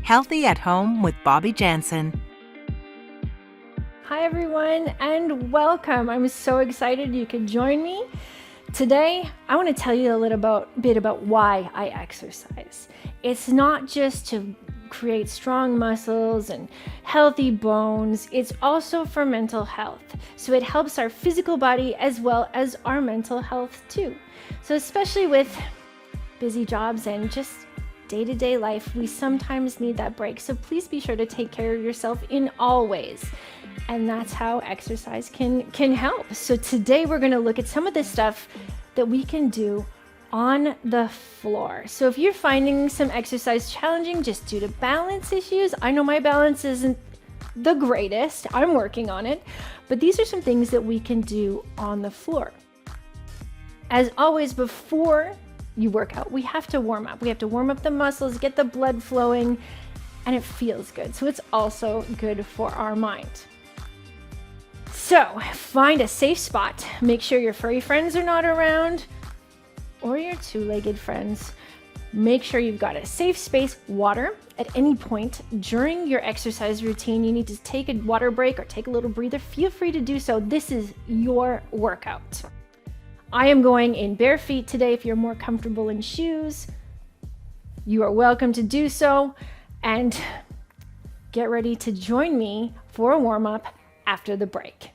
Healthy at Home with Bobbi Janzen. Hi everyone and welcome. I'm so excited you could join me. Today, I want to tell you a little bit about why I exercise. It's not just to create strong muscles and healthy bones. It's also for mental health. So it helps our physical body as well as our mental health too. So especially with busy jobs and just day-to-day life, we sometimes need that break. So please be sure to take care of yourself in all ways. And that's how exercise can help. So today we're going to look at some of the stuff that we can do on the floor. So if you're finding some exercise challenging just due to balance issues, I know my balance isn't the greatest. I'm working on it. But these are some things that we can do on the floor. As always, before you work out, we have to warm up. We have to warm up the muscles, get the blood flowing, and it feels good. So it's also good for our mind. So find a safe spot. Make sure your furry friends are not around or your two-legged friends. Make sure you've got a safe space, water. At any point during your exercise routine, you need to take a water break or take a little breather. Feel free to do so. This is your workout. I am going in bare feet today. If you're more comfortable in shoes, you are welcome to do so. And get ready to join me for a warm-up after the break.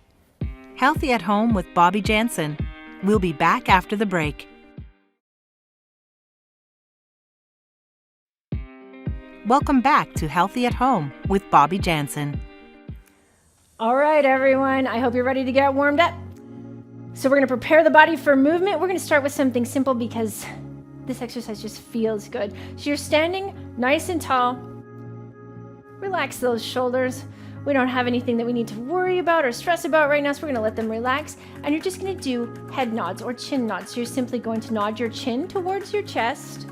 Healthy at Home with Bobbi Janzen. We'll be back after the break. Welcome back to Healthy at Home with Bobbi Janzen. All right, everyone. I hope you're ready to get warmed up. So we're going to prepare the body for movement. We're going to start with something simple because this exercise just feels good. So you're standing nice and tall. Relax those shoulders. We don't have anything that we need to worry about or stress about right now, so we're going to let them relax. And you're just going to do head nods or chin nods. So you're simply going to nod your chin towards your chest.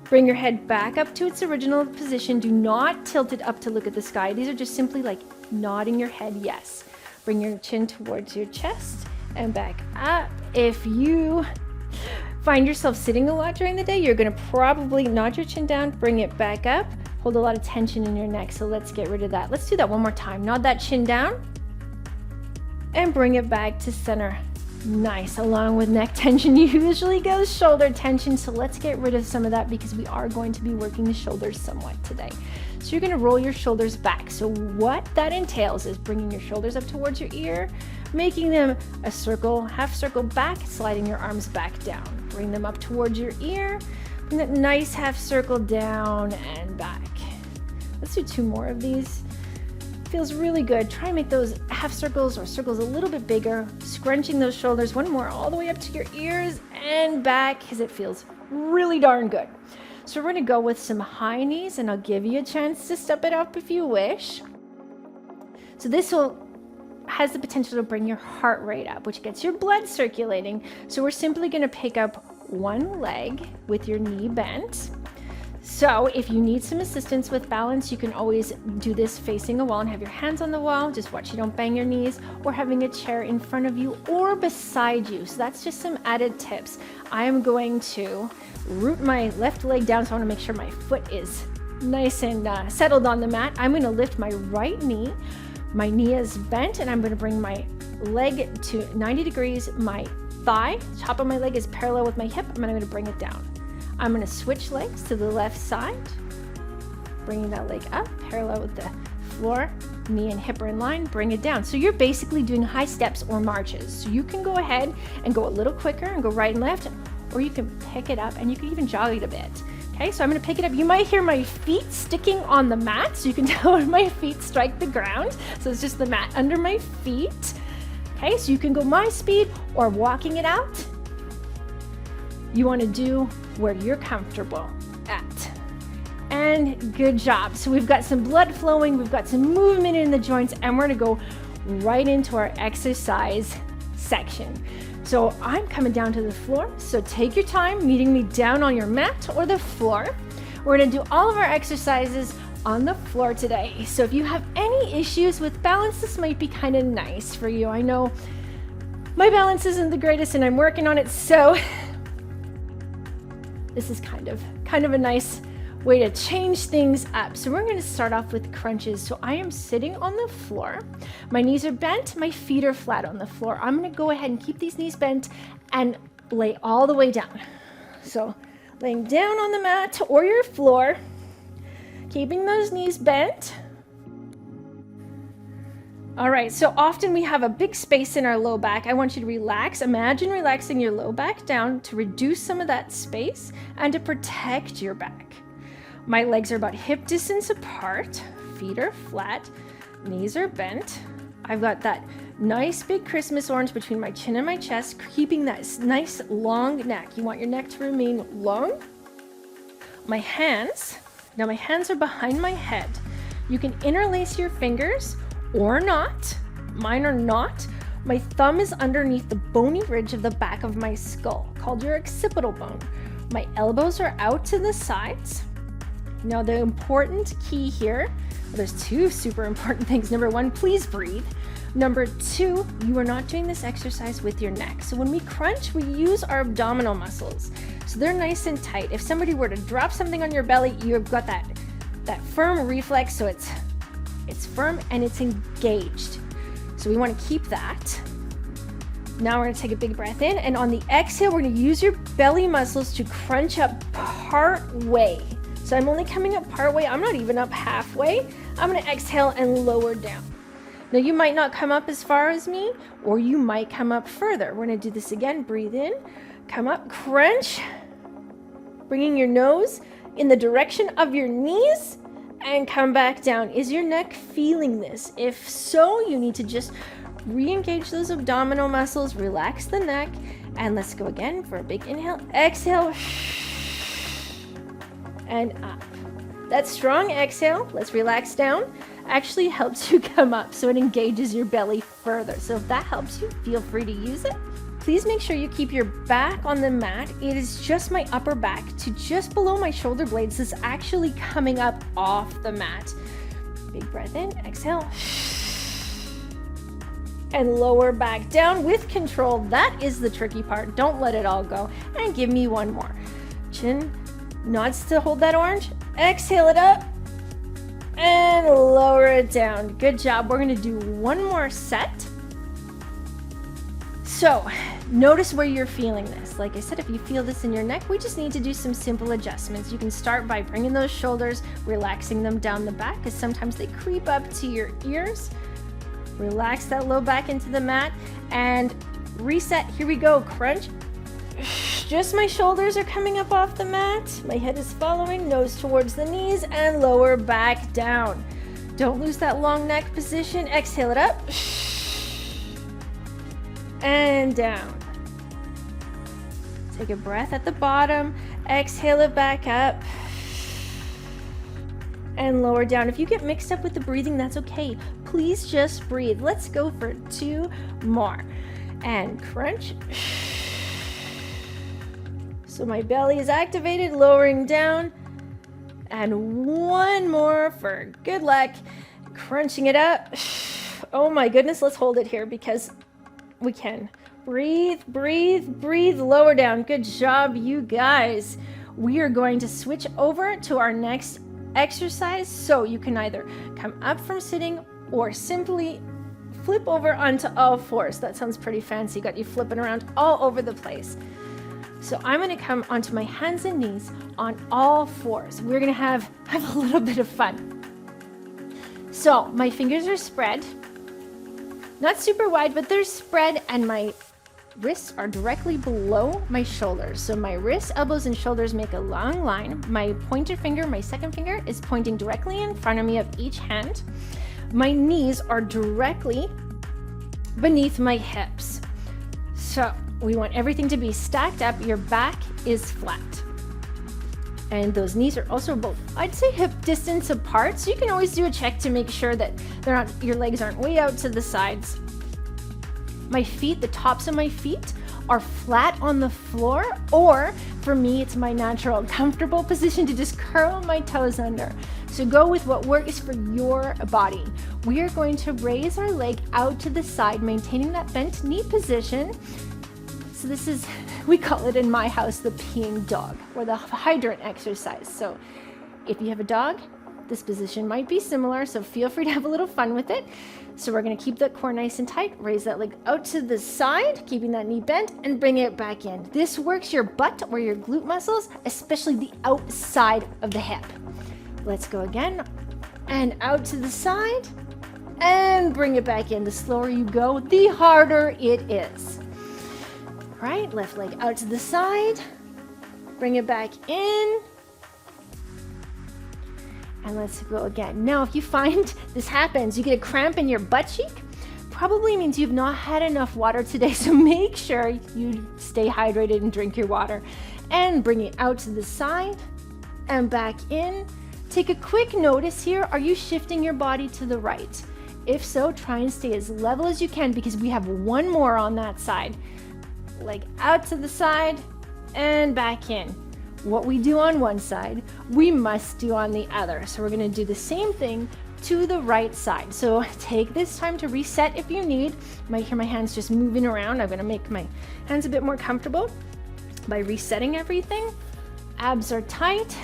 Bring your head back up to its original position. Do not tilt it up to look at the sky. These are just simply like nodding your head yes. Bring your chin towards your chest and back up. If you find yourself sitting a lot during the day, you're going to probably nod your chin down, bring it back up, hold a lot of tension in your neck. So let's get rid of that. Let's do that one more time. Nod that chin down and bring it back to center. Nice. Along with neck tension usually goes shoulder tension. So let's get rid of some of that because we are going to be working the shoulders somewhat today. So you're going to roll your shoulders back. So what that entails is bringing your shoulders up towards your ear, making them a circle, half circle back, sliding your arms back down. Bring them up towards your ear, bring that nice half circle down and back. Let's do two more of these. Feels really good. Try and make those half circles or circles a little bit bigger, scrunching those shoulders. One more all the way up to your ears and back because it feels really darn good. So we're going to go with some high knees and I'll give you a chance to step it up if you wish. So this has the potential to bring your heart rate up, which gets your blood circulating. So we're simply going to pick up one leg with your knee bent. So if you need some assistance with balance, you can always do this facing a wall and have your hands on the wall. Just watch you don't bang your knees, or having a chair in front of you or beside you. So that's just some added tips. I am going to root my left leg down, so I want to make sure my foot is nice and settled on the mat. I'm going to lift my right knee. My knee is bent and I'm going to bring my leg to 90 degrees. My thigh, top of my leg is parallel with my hip, and I'm going to bring it down. I'm going to switch legs to the left side, bringing that leg up, parallel with the floor, knee and hip are in line, bring it down. So you're basically doing high steps or marches. So you can go ahead and go a little quicker and go right and left, or you can pick it up and you can even jog it a bit. Okay, so I'm going to pick it up. You might hear my feet sticking on the mat, so you can tell when my feet strike the ground. So it's just the mat under my feet. Okay, so you can go my speed or walking it out. You want to do where you're comfortable at. And good job. So we've got some blood flowing, we've got some movement in the joints, and we're going to go right into our exercise section. So I'm coming down to the floor, so take your time meeting me down on your mat or the floor. We're going to do all of our exercises on the floor today. So if you have any issues with balance, this might be kind of nice for you. I know my balance isn't the greatest and I'm working on it, so this is kind of a nice way to change things up. So we're going to start off with crunches. So I am sitting on the floor. My knees are bent. My feet are flat on the floor. I'm going to go ahead and keep these knees bent and lay all the way down. So laying down on the mat or your floor, keeping those knees bent. All right, so often we have a big space in our low back. I want you to relax. Imagine relaxing your low back down to reduce some of that space and to protect your back. My legs are about hip distance apart, feet are flat, knees are bent. I've got that nice big Christmas orange between my chin and my chest, keeping that nice long neck. You want your neck to remain long. My hands are behind my head. You can interlace your fingers or not. Mine are not. My thumb is underneath the bony ridge of the back of my skull, called your occipital bone. My elbows are out to the sides. Now the important key here, there's two super important things. Number one, please breathe. Number two, you are not doing this exercise with your neck. So when we crunch, we use our abdominal muscles. So they're nice and tight. If somebody were to drop something on your belly, you've got that firm reflex, so it's firm and it's engaged. So we want to keep that. Now we're going to take a big breath in, and on the exhale, we're going to use your belly muscles to crunch up part way. So I'm only coming up part way. I'm not even up halfway. I'm going to exhale and lower down. Now you might not come up as far as me, or you might come up further. We're going to do this again. Breathe in, come up, crunch, bringing your nose in the direction of your knees, and come back down. Is your neck feeling this? If so, you need to just re-engage those abdominal muscles, relax the neck, and let's go again for a big inhale, exhale, and up. That strong exhale, let's relax down, actually helps you come up, so it engages your belly further. So if that helps you, feel free to use it. Please make sure you keep your back on the mat. It is just my upper back to just below my shoulder blades. This is actually coming up off the mat. Big breath in, exhale, and lower back down with control. That is the tricky part. Don't let it all go. And give me one more. Chin nods to hold that orange. Exhale it up and lower it down. Good job. We're going to do one more set. So notice where you're feeling this. Like I said, if you feel this in your neck, we just need to do some simple adjustments. You can start by bringing those shoulders, relaxing them down the back, because sometimes they creep up to your ears. Relax that low back into the mat and reset. Here we go. Crunch. Just my shoulders are coming up off the mat. My head is following, nose towards the knees, and lower back down. Don't lose that long neck position. Exhale it up. And down. Take a breath at the bottom, exhale it back up, and lower down. If you get mixed up with the breathing, that's okay. Please just breathe. Let's go for two more. And crunch. So my belly is activated, lowering down. And one more for good luck. Crunching it up. Oh my goodness, let's hold it here because we can. Breathe, breathe, breathe, lower down. Good job, you guys. We are going to switch over to our next exercise. So you can either come up from sitting or simply flip over onto all fours. That sounds pretty fancy. Got you flipping around all over the place. So I'm going to come onto my hands and knees on all fours. We're going to have a little bit of fun. So my fingers are spread. Not super wide, but they're spread, and my wrists are directly below my shoulders. So my wrists, elbows, and shoulders make a long line. My pointer finger, my second finger, is pointing directly in front of me of each hand. My knees are directly beneath my hips. So we want everything to be stacked up. Your back is flat. And those knees are also both, I'd say, hip distance apart. So you can always do a check to make sure that your legs aren't way out to the sides. My feet, the tops of my feet are flat on the floor, or for me, it's my natural comfortable position to just curl my toes under. So go with what works for your body. We are going to raise our leg out to the side, maintaining that bent knee position. So this is, we call it in my house, the peeing dog, or the hydrant exercise. So If you have a dog, this position might be similar, so feel free to have a little fun with it. So we're gonna keep that core nice and tight, raise that leg out to the side, keeping that knee bent, and bring it back in. This works your butt or your glute muscles, especially the outside of the hip. Let's go again, and out to the side, and bring it back in. The slower you go, the harder it is. All right, left leg out to the side, bring it back in, and let's go again. Now, if you find this happens, you get a cramp in your butt cheek, probably means you've not had enough water today, so make sure you stay hydrated and drink your water. And bring it out to the side and back in. Take a quick notice here. Are you shifting your body to the right? If so, try and stay as level as you can because we have one more on that side. Leg out to the side and back in. What we do on one side, we must do on the other. So we're going to do the same thing to the right side. So take this time to reset if you need. You might hear my hands just moving around. I'm going to make my hands a bit more comfortable by resetting everything. Abs are tight.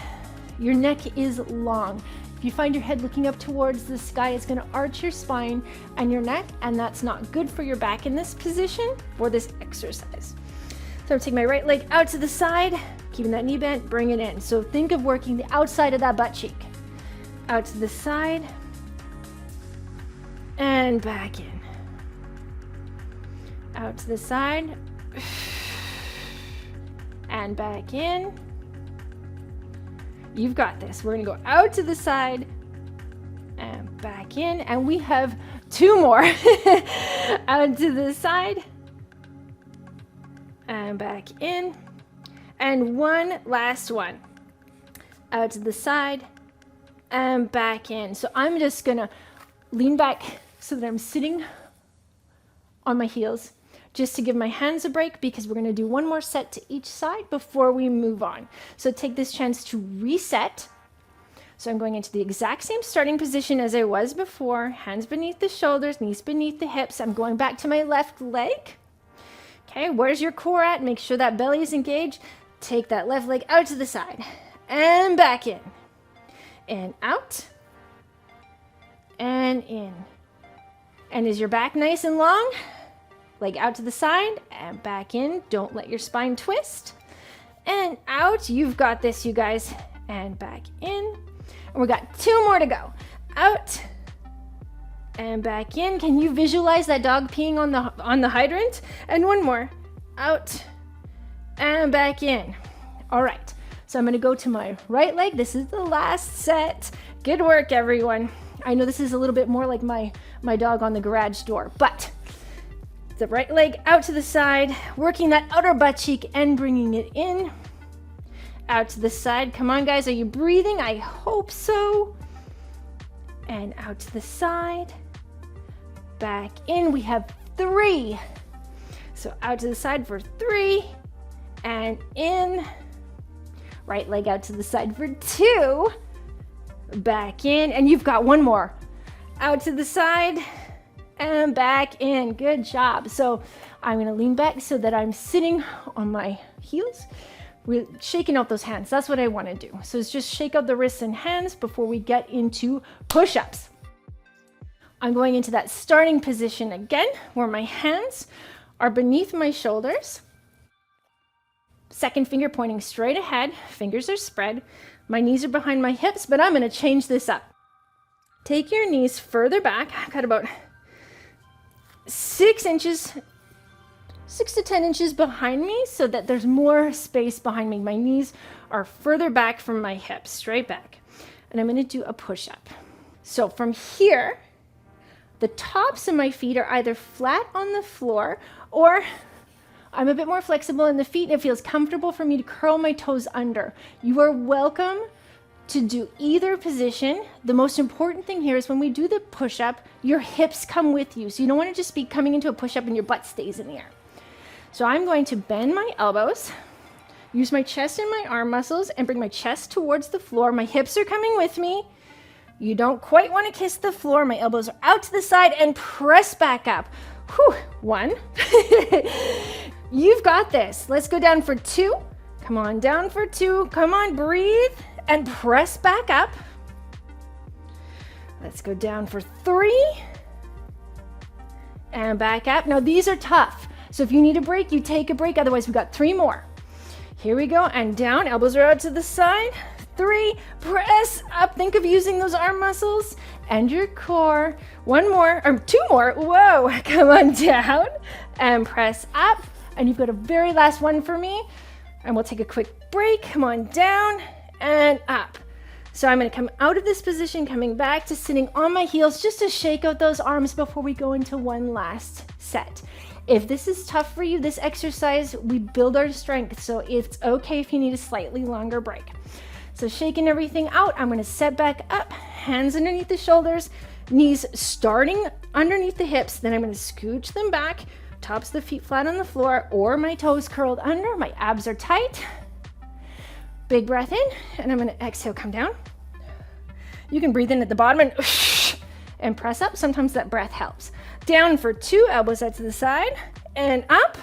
Your neck is long. If you find your head looking up towards the sky, it's going to arch your spine and your neck, and that's not good for your back in this position for this exercise. So I'm taking my right leg out to the side, keeping that knee bent, bring it in. So think of working the outside of that butt cheek. Out to the side, and back in. Out to the side, and back in. You've got this. We're gonna go out to the side, and back in, and we have two more. Out to the side, and back in, and one last one. Out to the side, and back in. So I'm just gonna lean back so that I'm sitting on my heels, just to give my hands a break because we're gonna do one more set to each side before we move on. So take this chance to reset. So I'm going into the exact same starting position as I was before, hands beneath the shoulders, knees beneath the hips. I'm going back to my left leg. Okay, where's your core at? Make sure that belly is engaged. Take that left leg out to the side and back in. And out and in. And is your back nice and long? Leg out to the side and back in. Don't let your spine twist. And out. You've got this, you guys. And back in. And we got two more to go. Out and back in. Can you visualize that dog peeing on the hydrant? And one more. Out and back in. All right. So I'm going to go to my right leg. This is the last set. Good work, everyone. I know this is a little bit more like my dog on the garage door, but the right leg out to the side, working that outer butt cheek and bringing it in. Out to the side. Come on, guys. Are you breathing? I hope so. And out to the side. Back in. We have three. So out to the side for three. And in. Right leg out to the side for two. Back in. And you've got one more. Out to the side. And back in. Good job. So I'm going to lean back so that I'm sitting on my heels. We're shaking out those hands. That's what I want to do. So it's just shake out the wrists and hands before we get into push-ups. I'm going into that starting position again, where my hands are beneath my shoulders. Second finger pointing straight ahead. Fingers are spread. My knees are behind my hips, but I'm going to change this up. Take your knees further back. I've got about 6 to 10 inches behind me so that there's more space behind me. My knees are further back from my hips, straight back. And I'm going to do a push-up. So from here, the tops of my feet are either flat on the floor or I'm a bit more flexible in the feet. It feels comfortable for me to curl my toes under. You are welcome to do either position. The most important thing here is when we do the push-up, your hips come with you. So you don't want to just be coming into a push-up and your butt stays in the air. So I'm going to bend my elbows, use my chest and my arm muscles, and bring my chest towards the floor. My hips are coming with me. You don't quite want to kiss the floor. My elbows are out to the side and press back up. Whew, 1. You've got this. Let's go down for 2. Come on, down for 2. Come on, breathe. and press back up. Let's go down for 3 and back up. Now these are tough, so if you need a break, you take a break. Otherwise, we've got 3 more. Here we go, and down, elbows are out to the side. 3, press up. Think of using those arm muscles and your core. 1 more, or 2 more. Whoa, come on down and press up. And you've got a very last one for me. And we'll take a quick break. Come on down and up. So I'm going to come out of this position, coming back to sitting on my heels just to shake out those arms before we go into one last set. If this is tough for you, this exercise, we build our strength. So it's okay if you need a slightly longer break. So shaking everything out, I'm going to set back up, hands underneath the shoulders, knees starting underneath the hips. Then I'm going to scooch them back, tops of the feet flat on the floor or my toes curled under. My abs are tight. Big breath in, and I'm going to exhale, come down. You can breathe in at the bottom and press up. Sometimes that breath helps. Down for 2, elbows out to the side, and up.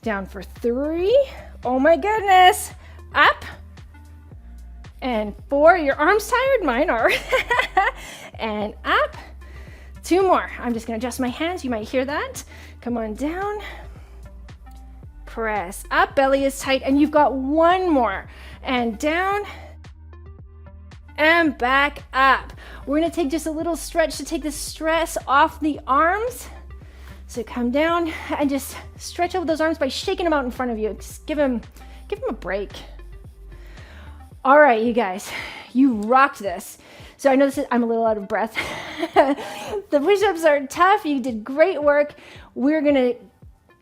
Down for 3. Oh my goodness. Up. And 4. Your arms tired? Mine are. And up. 2 more. I'm just going to adjust my hands. You might hear that. Come on down. Press up, belly is tight, and you've got 1 more. And down and back up. We're going to take just a little stretch to take the stress off the arms. So come down and just stretch over those arms by shaking them out in front of you. Just give them a break. All right, you guys, you rocked this. So I know I'm a little out of breath. The push-ups are tough. You did great work. We're going to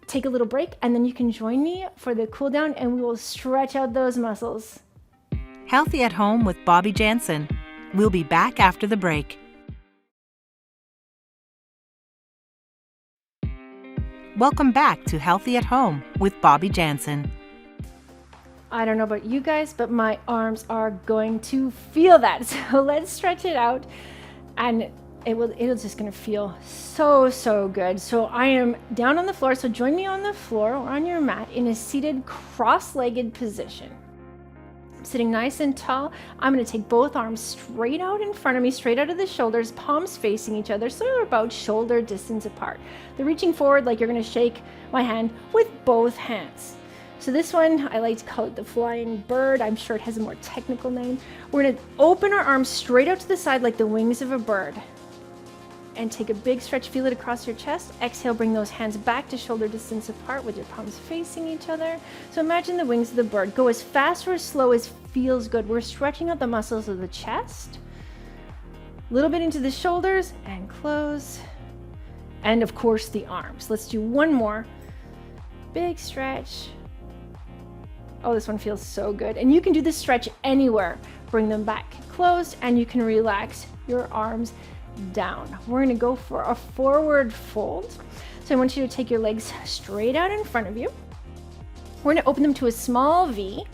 take a little break, and then you can join me for the cool down, and we will stretch out those muscles. Healthy at Home with Bobbi Janzen. We'll be back after the break. Welcome back to Healthy at Home with Bobbi Janzen. I don't know about you guys, but my arms are going to feel that. So let's stretch it out, and it'll just gonna feel so good. So I am down on the floor, so join me on the floor or on your mat in a seated cross-legged position. I'm sitting nice and tall. I'm gonna take both arms straight out in front of me, straight out of the shoulders, palms facing each other, so they're about shoulder distance apart. They're reaching forward like you're gonna shake my hand with both hands. So this one, I like to call it the flying bird. I'm sure it has a more technical name. We're gonna open our arms straight out to the side like the wings of a bird. And take a big stretch, feel it across your chest. Exhale, bring those hands back to shoulder distance apart with your palms facing each other. So imagine the wings of the bird. Go as fast or as slow as feels good. We're stretching out the muscles of the chest. A little bit into the shoulders and close. And of course the arms. Let's do 1 more. Big stretch. Oh, this one feels so good. And you can do this stretch anywhere. Bring them back closed, and you can relax your arms down. We're going to go for a forward fold. So I want you to take your legs straight out in front of you. We're going to open them to a small V.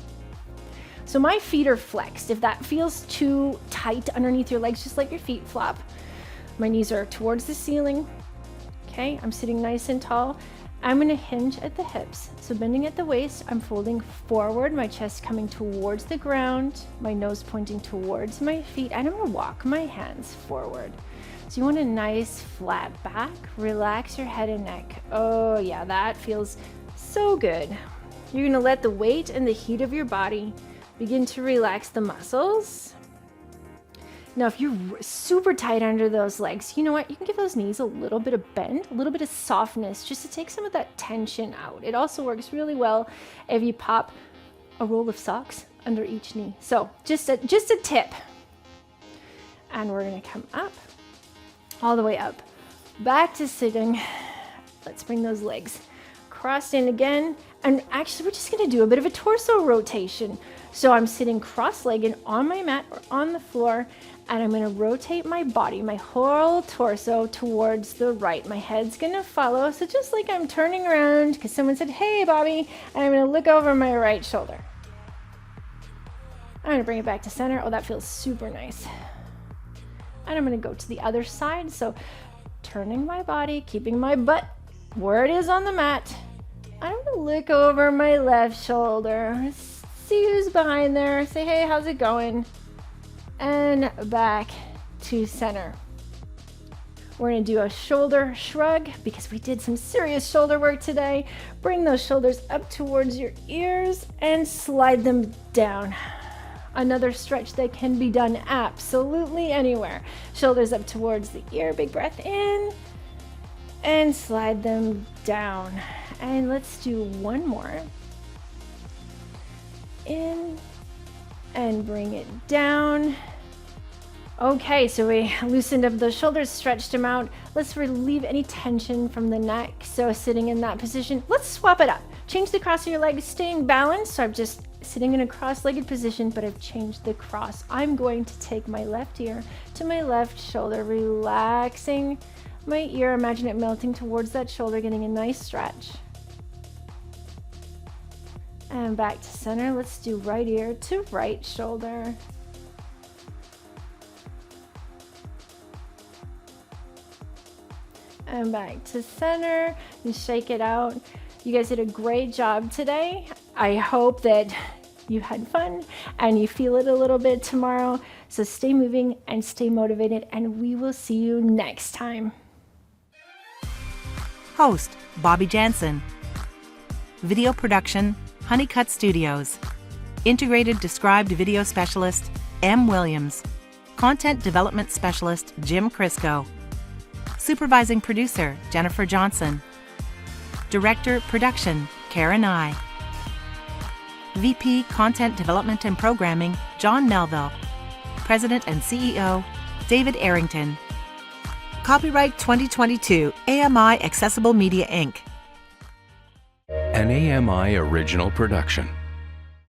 So my feet are flexed. If that feels too tight underneath your legs, just let your feet flop. My knees are towards the ceiling. Okay, I'm sitting nice and tall. I'm going to hinge at the hips. So bending at the waist, I'm folding forward, my chest coming towards the ground, my nose pointing towards my feet, and I'm going to walk my hands forward. So you want a nice flat back, relax your head and neck. Oh yeah, that feels so good. You're going to let the weight and the heat of your body begin to relax the muscles. Now, if you're super tight under those legs, you know what? You can give those knees a little bit of bend, a little bit of softness, just to take some of that tension out. It also works really well if you pop a roll of socks under each knee. So just a tip. And we're going to come up, all the way up, back to sitting. Let's bring those legs crossed in again. And actually, we're just going to do a bit of a torso rotation. So I'm sitting cross-legged on my mat or on the floor, and I'm going to rotate my body, my whole torso towards the right. My head's going to follow. So just like I'm turning around because someone said, "Hey, Bobbi," and I'm going to look over my right shoulder. I'm going to bring it back to center. Oh, that feels super nice. And I'm going to go to the other side. So turning my body, keeping my butt where it is on the mat. I'm going to look over my left shoulder. See who's behind there. Say, hey, how's it going? And back to center. We're going to do a shoulder shrug because we did some serious shoulder work today. Bring those shoulders up towards your ears and slide them down. Another stretch that can be done absolutely anywhere. Shoulders up towards the ear, big breath in, and slide them down. And let's do one more. In and bring it down. Okay, so we loosened up the shoulders, stretched them out. Let's relieve any tension from the neck. So sitting in that position, let's swap it up. Change the cross of your legs, staying balanced. So I'm just sitting in a cross-legged position, but I've changed the cross. I'm going to take my left ear to my left shoulder, relaxing my ear. Imagine it melting towards that shoulder, getting a nice stretch. And back to center. Let's do right ear to right shoulder. And back to center and shake it out. You guys did a great job today. I hope that you had fun and you feel it a little bit tomorrow. So stay moving and stay motivated, and we will see you next time. Host, Bobbi Janzen. Video production, Honeycut Studios. Integrated Described Video Specialist, M. Williams. Content Development Specialist, Jim Krysko. Supervising Producer, Jennifer Johnson. Director, Production, Cara. VP, Content Development and Programming, John Melville. President and CEO, David Errington. Copyright 2022, AMI Accessible Media, Inc. An AMI original production.